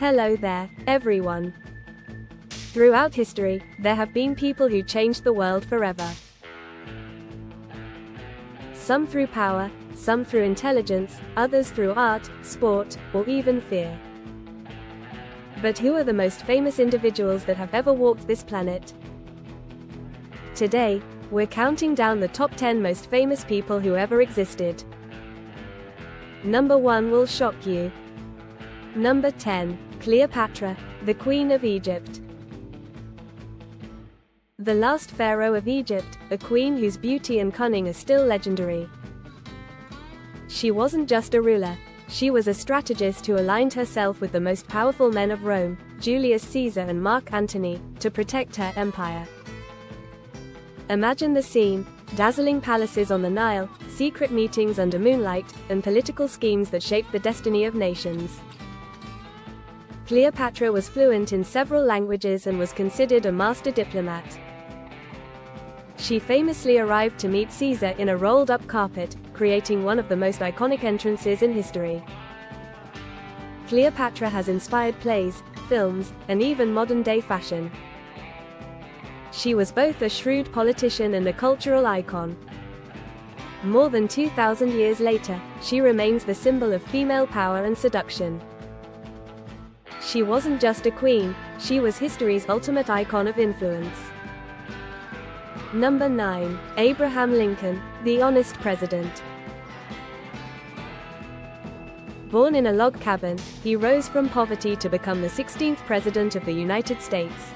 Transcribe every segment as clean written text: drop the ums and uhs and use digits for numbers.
Hello there, everyone. Throughout history, there have been people who changed the world forever. Some through power, some through intelligence, others through art, sport, or even fear. But who are the most famous individuals that have ever walked this planet? Today, we're counting down the top 10 most famous people who ever existed. Number 1 will shock you. Number 10, Cleopatra, the Queen of Egypt. The last pharaoh of Egypt, a queen whose beauty and cunning are still legendary. She wasn't just a ruler, she was a strategist who aligned herself with the most powerful men of Rome, Julius Caesar and Mark Antony, to protect her empire. Imagine the scene: dazzling palaces on the Nile, secret meetings under moonlight, and political schemes that shaped the destiny of nations. Cleopatra was fluent in several languages and was considered a master diplomat. She famously arrived to meet Caesar in a rolled-up carpet, creating one of the most iconic entrances in history. Cleopatra has inspired plays, films, and even modern-day fashion. She was both a shrewd politician and a cultural icon. More than 2,000 years later, she remains the symbol of female power and seduction. She wasn't just a queen, she was history's ultimate icon of influence. Number 9, Abraham Lincoln, the honest president. Born in a log cabin, he rose from poverty to become the 16th President of the United States.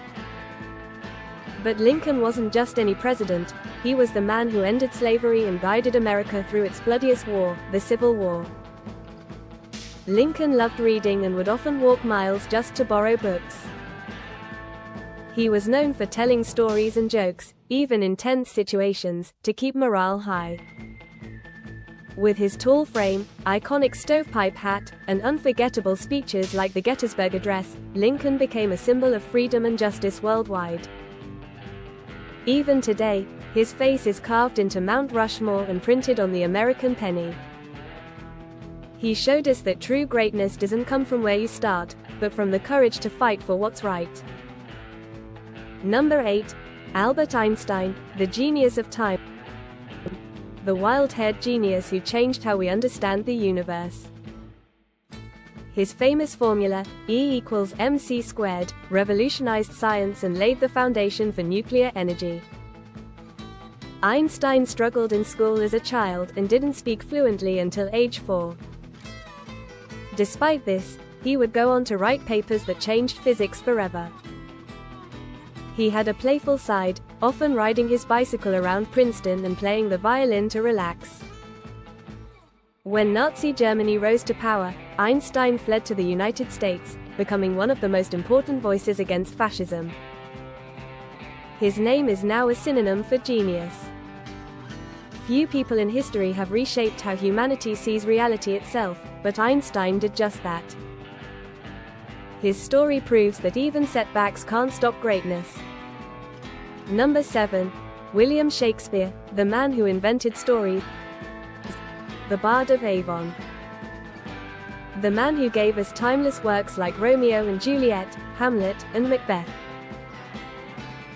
But Lincoln wasn't just any president, he was the man who ended slavery and guided America through its bloodiest war, the Civil War. Lincoln loved reading and would often walk miles just to borrow books. He was known for telling stories and jokes, even in tense situations, to keep morale high. With his tall frame, iconic stovepipe hat, and unforgettable speeches like the Gettysburg Address, Lincoln became a symbol of freedom and justice worldwide. Even today, his face is carved into Mount Rushmore and printed on the American penny. He showed us that true greatness doesn't come from where you start, but from the courage to fight for what's right. Number 8, Albert Einstein, the genius of time. The wild-haired genius who changed how we understand the universe. His famous formula, E=mc², revolutionized science and laid the foundation for nuclear energy. Einstein struggled in school as a child and didn't speak fluently until age 4. Despite this, he would go on to write papers that changed physics forever. He had a playful side, often riding his bicycle around Princeton and playing the violin to relax. When Nazi Germany rose to power, Einstein fled to the United States, becoming one of the most important voices against fascism. His name is now a synonym for genius. Few people in history have reshaped how humanity sees reality itself, but Einstein did just that. His story proves that even setbacks can't stop greatness. Number 7, William Shakespeare, the man who invented stories, the Bard of Avon. The man who gave us timeless works like Romeo and Juliet, Hamlet, and Macbeth.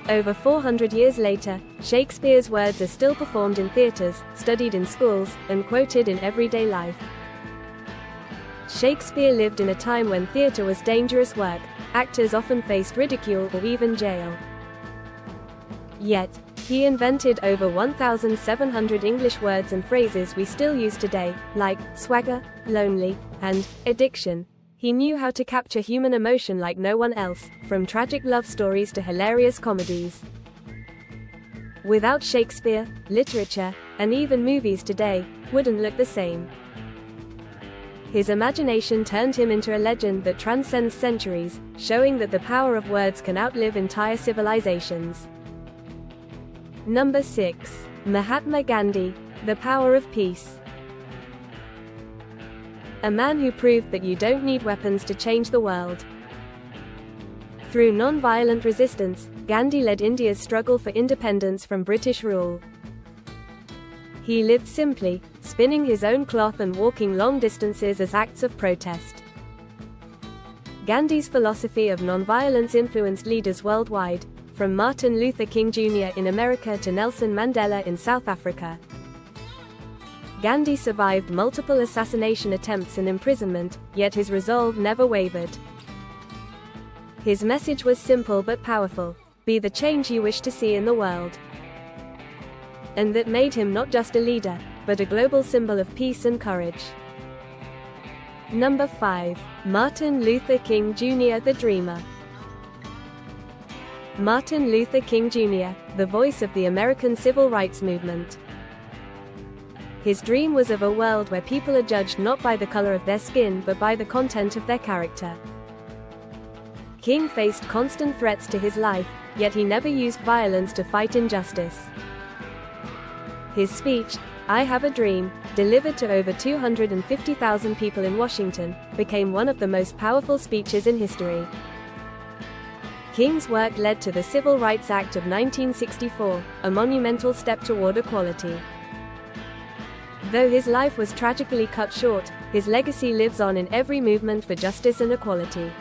Over 400 years later, Shakespeare's words are still performed in theaters, studied in schools, and quoted in everyday life. Shakespeare lived in a time when theater was dangerous work, actors often faced ridicule or even jail. Yet, he invented over 1,700 English words and phrases we still use today, like swagger, lonely, and addiction. He knew how to capture human emotion like no one else, from tragic love stories to hilarious comedies. Without Shakespeare, literature, and even movies today, wouldn't look the same. His imagination turned him into a legend that transcends centuries, showing that the power of words can outlive entire civilizations. Number 6, Mahatma Gandhi, the power of peace. A man who proved that you don't need weapons to change the world. Through non-violent resistance, Gandhi led India's struggle for independence from British rule. He lived simply, spinning his own cloth and walking long distances as acts of protest. Gandhi's philosophy of nonviolence influenced leaders worldwide, from Martin Luther King Jr. in America to Nelson Mandela in South Africa. Gandhi survived multiple assassination attempts and imprisonment, yet his resolve never wavered. His message was simple but powerful: be the change you wish to see in the world. And that made him not just a leader, but a global symbol of peace and courage. Number 5. Martin Luther King Jr. The Dreamer. Martin Luther King Jr., the voice of the American civil rights movement. His dream was of a world where people are judged not by the color of their skin but by the content of their character. King faced constant threats to his life, yet he never used violence to fight injustice. His speech, "I Have a Dream," delivered to over 250,000 people in Washington, became one of the most powerful speeches in history. King's work led to the Civil Rights Act of 1964, a monumental step toward equality. Though his life was tragically cut short, his legacy lives on in every movement for justice and equality.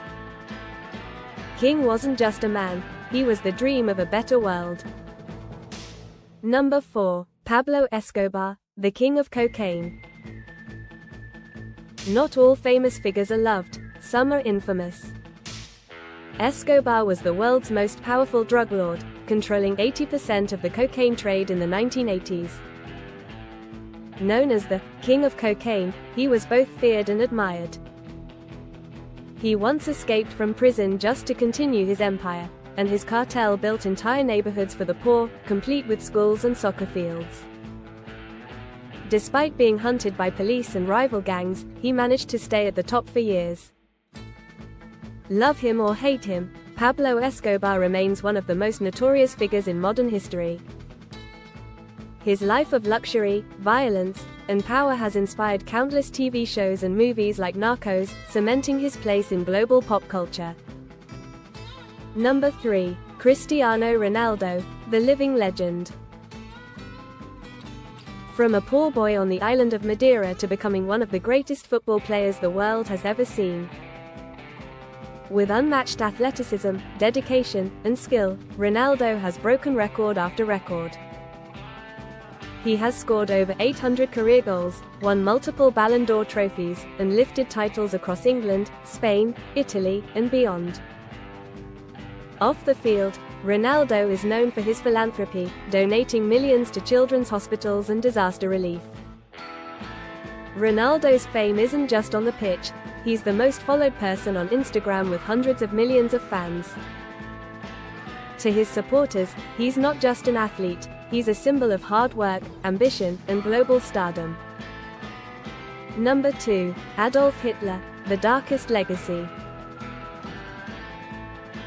King wasn't just a man, he was the dream of a better world. Number 4. Pablo Escobar, the king of cocaine. Not all famous figures are loved, some are infamous. Escobar was the world's most powerful drug lord, controlling 80% of the cocaine trade in the 1980s. Known as the king of cocaine, he was both feared and admired. He once escaped from prison just to continue his empire, and his cartel built entire neighborhoods for the poor, complete with schools and soccer fields. Despite being hunted by police and rival gangs, he managed to stay at the top for years. Love him or hate him, Pablo Escobar remains one of the most notorious figures in modern history. His life of luxury, violence, and power has inspired countless TV shows and movies like Narcos, cementing his place in global pop culture. Number 3. Cristiano Ronaldo, the living legend. From a poor boy on the island of Madeira to becoming one of the greatest football players the world has ever seen. With unmatched athleticism, dedication, and skill, Ronaldo has broken record after record. He has scored over 800 career goals, won multiple Ballon d'Or trophies, and lifted titles across England, Spain, Italy, and beyond. Off the field, Ronaldo is known for his philanthropy, donating millions to children's hospitals and disaster relief. Ronaldo's fame isn't just on the pitch, he's the most followed person on Instagram with hundreds of millions of fans. To his supporters, he's not just an athlete, he's a symbol of hard work, ambition, and global stardom. Number 2. Adolf Hitler, the darkest legacy.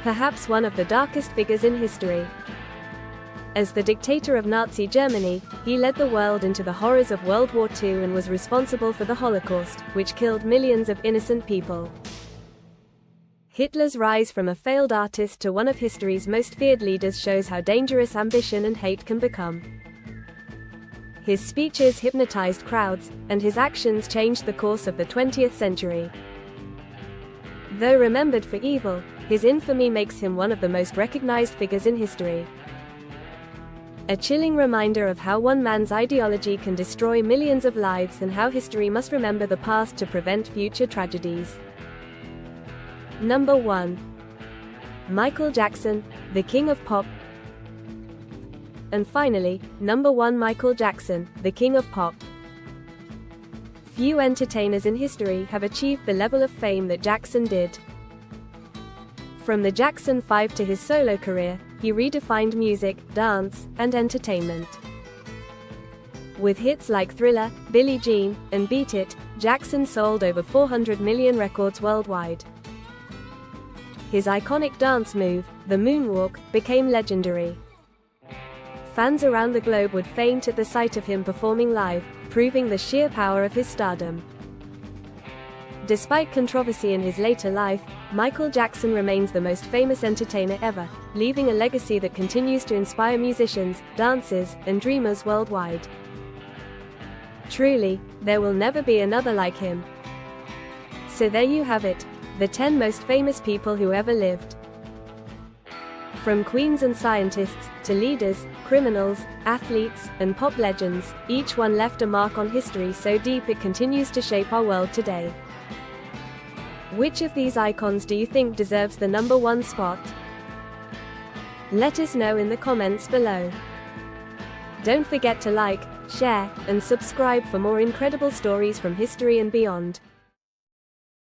Perhaps one of the darkest figures in history. As the dictator of Nazi Germany, he led the world into the horrors of World War II and was responsible for the Holocaust, which killed millions of innocent people. Hitler's rise from a failed artist to one of history's most feared leaders shows how dangerous ambition and hate can become. His speeches hypnotized crowds, and his actions changed the course of the 20th century. Though remembered for evil, his infamy makes him one of the most recognized figures in history. A chilling reminder of how one man's ideology can destroy millions of lives and how history must remember the past to prevent future tragedies. Number 1. Michael Jackson, the king of pop. And finally, number 1. Michael Jackson, the king of pop. Few entertainers in history have achieved the level of fame that Jackson did. From the Jackson 5 to his solo career, he redefined music, dance, and entertainment. With hits like Thriller, Billie Jean, and Beat It, Jackson sold over 400 million records worldwide. His iconic dance move, the moonwalk, became legendary. Fans around the globe would faint at the sight of him performing live, proving the sheer power of his stardom. Despite controversy in his later life, Michael Jackson remains the most famous entertainer ever, leaving a legacy that continues to inspire musicians, dancers, and dreamers worldwide. Truly, there will never be another like him. So there you have it, The 10 most famous people who ever lived. From queens and scientists, to leaders, criminals, athletes, and pop legends, each one left a mark on history so deep it continues to shape our world today. Which of these icons do you think deserves the number 1 spot? Let us know in the comments below. Don't forget to like, share, and subscribe for more incredible stories from history and beyond.